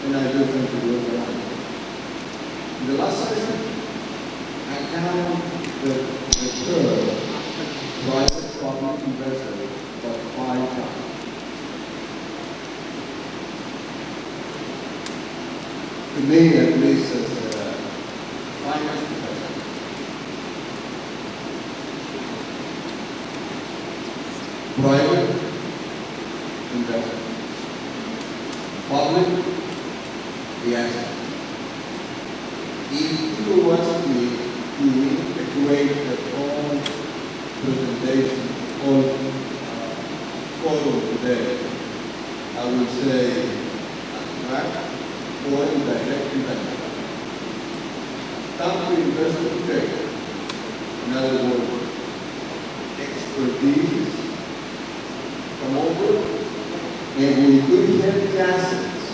and I do think to work around. In the last session, I count the term private public investor for 5 times. To me, at least, as a finance professor, private investment, public, the asset. If you want me to integrate the whole presentation, whole photo today, I would say abstract or indirect investment. Time to invest today. In other words, expertise come over, and we could have the assets,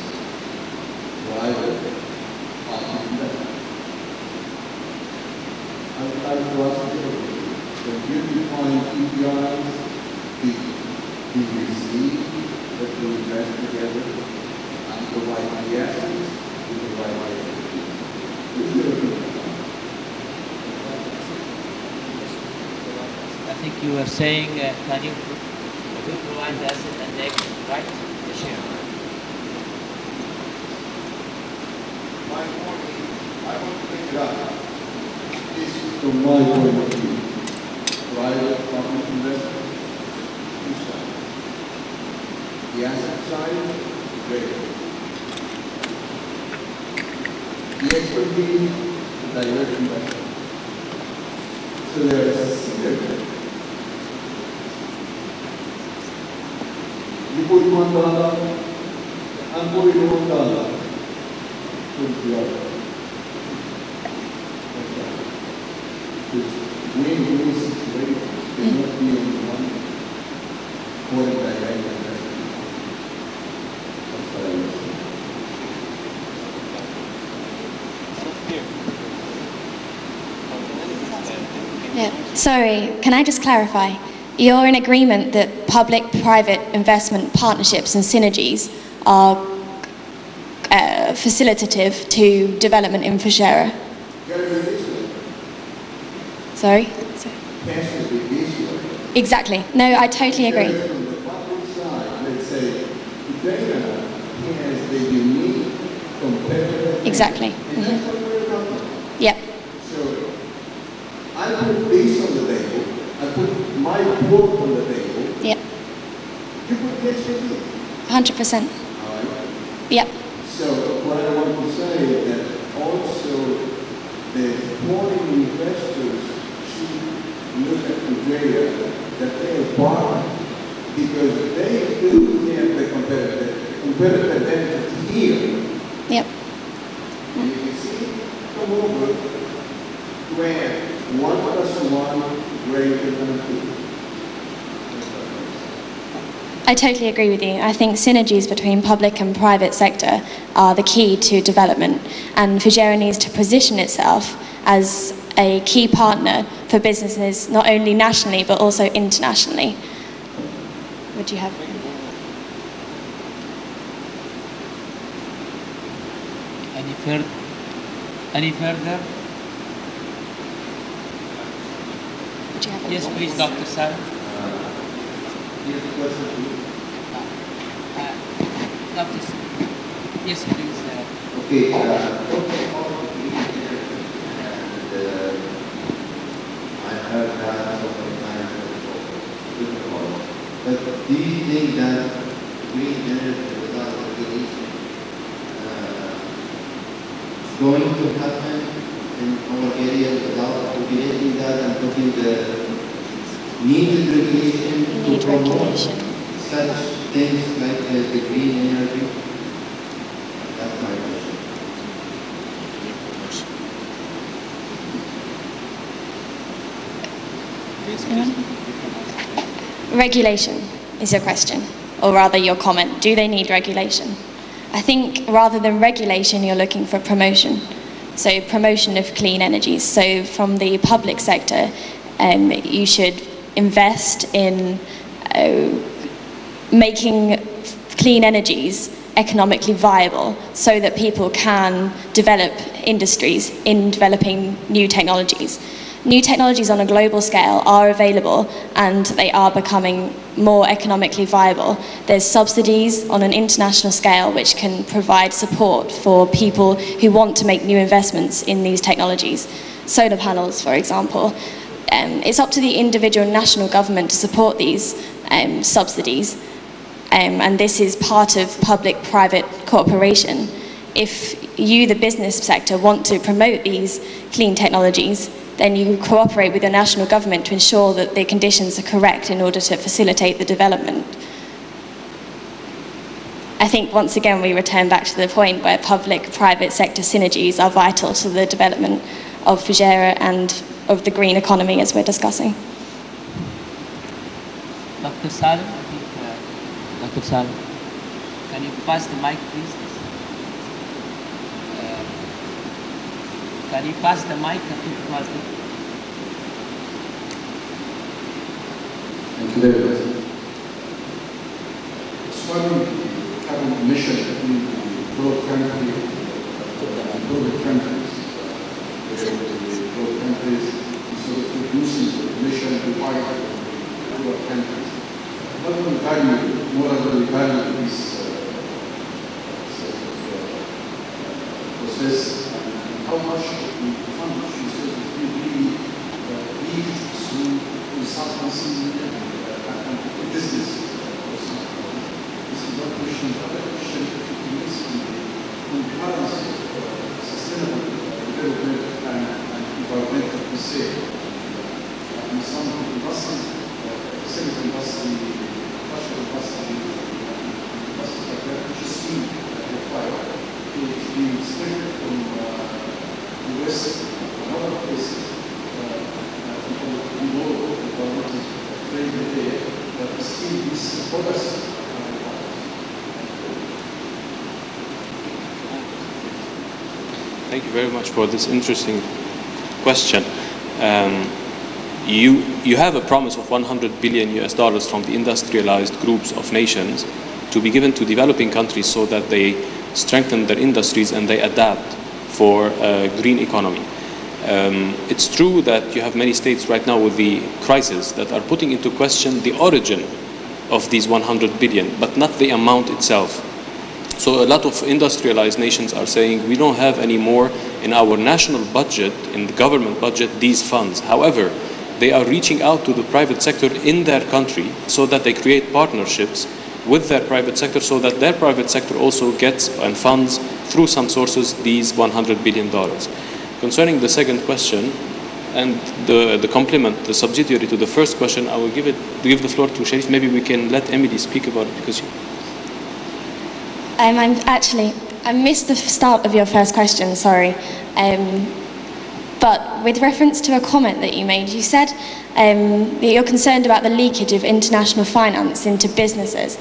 private, public investment. I would like to ask you, when you define KPIs, do you see that we invest together and provide the assets with the right way? I think you were saying, can you provide the asset and the exit, right? The share. My point is, I want to pick it up. This is from my point of view. Private public investment, two sides. The asset side, great. The expertise, the direct investment. So there is a synergy. You put $1, I'm putting $1. Put the other. Win-win situation cannot be only one for the direct investment. That's what I was saying. Yeah. Sorry, can I just clarify? You're in agreement that public-private investment partnerships and synergies are facilitative to development infrastructure? Sorry? Exactly. No, I totally agree. From the public side, let's say, data has the unique competitive. Exactly. And that's what we're talking about. Yep. So, I put this on the table, I put my work on the table. Yep. You put the expertise. 100%. All right? Yep. So, what I want to say is that also the foreign investors should look at the data that they are buying, because they do have the competitive advantage here. Yep. And you can see, come over, where 1 + 1 greater than 2. I totally agree with you. I think synergies between public and private sector are the key to development, and Fugera needs to position itself as a key partner for businesses not only nationally but also internationally. Would you have? Any further? Would you have? Yes, please, Dr. Sarah. Here's the question to you. Dr. Sarah. Yes, please. Okay, talking about the green energy, and I heard that of the kind of but do you think that green energy without regulation is going to happen in our area without regulating that and putting the needed regulation to promote such things like the green energy? That's my question. Regulation is your question, or rather your comment. Do they need regulation? I think rather than regulation, you're looking for promotion. So promotion of clean energies. So from the public sector, you should invest in making clean energies economically viable so that people can develop industries in developing new technologies. New technologies on a global scale are available and they are becoming more economically viable. There's subsidies on an international scale which can provide support for people who want to make new investments in these technologies. Solar panels, for example. It's up to the individual national government to support these subsidies, and this is part of public-private cooperation. If you, the business sector, want to promote these clean technologies, then you cooperate with the national government to ensure that the conditions are correct in order to facilitate the development. I think once again we return back to the point where public-private sector synergies are vital to the development of Fujairah and of the green economy as we're discussing. Dr. Salim, I think, Dr. Salim, can you pass the mic, please? Can you pass the mic? I think it was the... Thank you very much. Swallowing carbon emission in the broad country, global countries, the broad countries, so reducing emission required in broad countries. What will value, moral value this process? How much the funds will be used through consultancy and business? This is one question. Other question is the balance of sustainable development and environmental concerns. In some industries, chemical industry, industrial industry like that, which is still required to be expected from US and other places. We know the government is very there, but still these policies are required. Thank you very much for this interesting question. You have a promise of 100 billion US dollars from the industrialized groups of nations to be given to developing countries so that they strengthen their industries and they adapt for a green economy. It's true that you have many states right now with the crisis that are putting into question the origin of these 100 billion, but not the amount itself. So a lot of industrialized nations are saying we don't have any more in our national budget, in the government budget, these funds. However, they are reaching out to the private sector in their country so that they create partnerships with their private sector so that their private sector also gets and funds through some sources these $100 billion. Concerning the second question and the complement, the subsidiary to the first question, I will give the floor to Sharif. Maybe we can let Emily speak about it because I missed the start of your first question, sorry. But with reference to a comment that you made, you said that you're concerned about the leakage of international finance into businesses.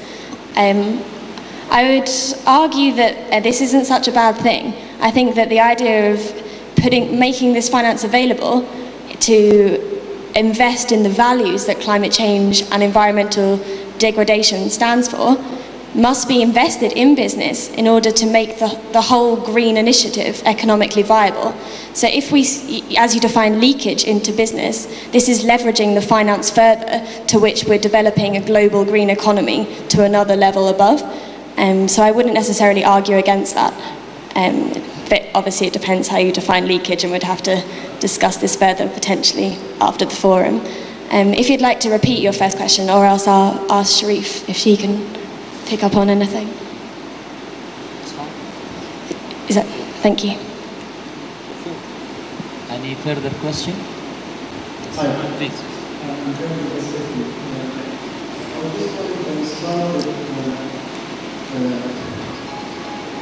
I would argue that this isn't such a bad thing. I think that the idea of making this finance available to invest in the values that climate change and environmental degradation stands for must be invested in business in order to make the whole green initiative economically viable. So if we, as you define leakage into business, this is leveraging the finance further to which we're developing a global green economy to another level above. So I wouldn't necessarily argue against that. But obviously it depends how you define leakage, and we'd have to discuss this further potentially after the forum. If you'd like to repeat your first question, or else I'll ask Sharif if she can pick up on anything. Thank you. Any further question? Hi. Please. I'm going to this statement. I was just wondering when we started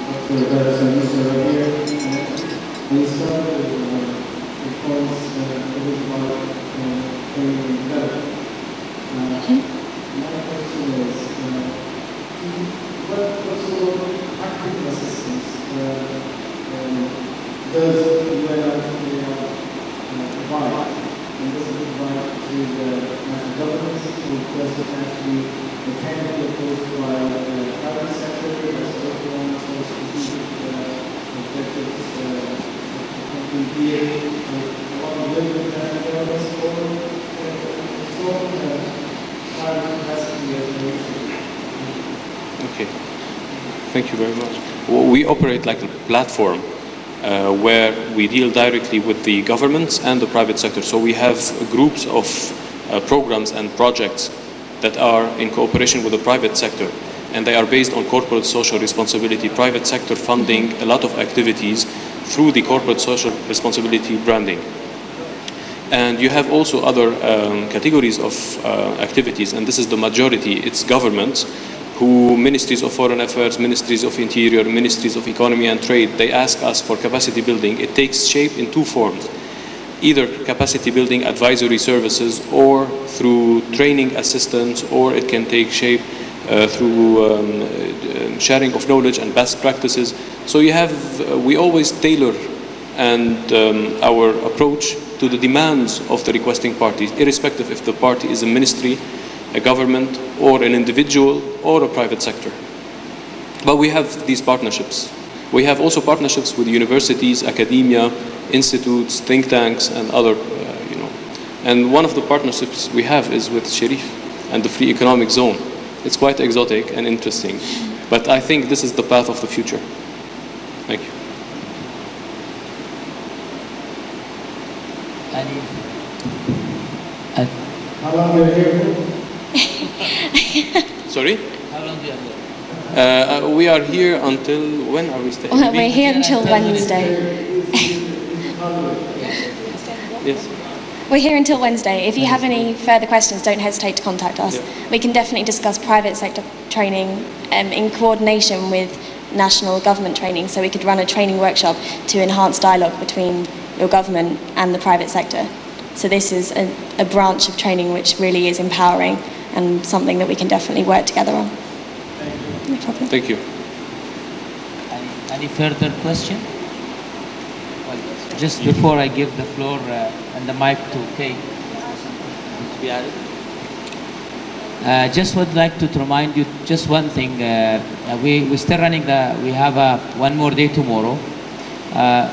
Dr. Barris and Mr. Rabir, when we started reforms about training and development. My question is, what sort of practical assistance does the UN provide? And does it provide to the national governments, or does it actually mechanically opposed by the private sector, as Thank you very much. We operate like a platform where we deal directly with the governments and the private sector. So we have groups of programs and projects that are in cooperation with the private sector, and they are based on corporate social responsibility, private sector funding a lot of activities through the corporate social responsibility branding. And you have also other categories of activities, and this is the majority. It's governments who, ministries of foreign affairs, ministries of interior, ministries of economy and trade, they ask us for capacity building. It takes shape in two forms: either capacity building advisory services, or through training assistance, or it can take shape through sharing of knowledge and best practices. So you have, we always tailor and our approach to the demands of the requesting parties, irrespective if the party is a ministry, a government, or an individual, or a private sector. But we have these partnerships. We have also partnerships with universities, academia, institutes, think tanks, and other, And one of the partnerships we have is with Sharif and the Free Economic Zone. It's quite exotic and interesting, but I think this is the path of the future. Thank you. How long are you here? Sorry? How long do you have here? We are here until, when are we staying? Well, we're here until Wednesday. Yes. We're here until Wednesday. If you have any further questions, don't hesitate to contact us. Yeah. We can definitely discuss private sector training in coordination with national government training, so we could run a training workshop to enhance dialogue between your government and the private sector. So this is a branch of training which really is empowering and something that we can definitely work together on. No problem. Thank you. Any further question? Well, just before I give the floor and the mic to Kay, to be added. Just would like to remind you just one thing. We're still running we have one more day tomorrow.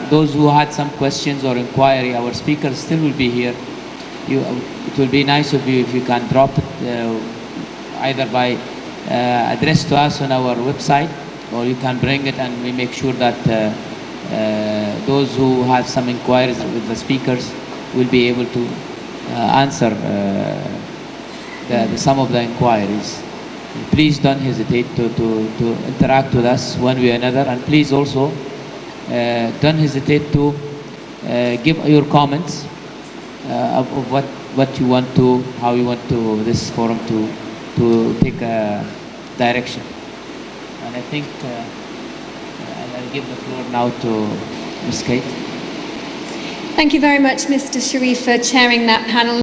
Those who had some questions or inquiry, our speakers still will be here. It will be nice of you if you can drop it either by address to us on our website, or you can bring it, and we make sure that those who have some inquiries with the speakers will be able to answer some of the inquiries. Please don't hesitate to interact with us one way or another, and please also don't hesitate to give your comments of what you want to, how you want to this forum to take a direction. And I think I'll give the floor now to Ms. Kate. Thank you very much, Mr. Sharif, for chairing that panel.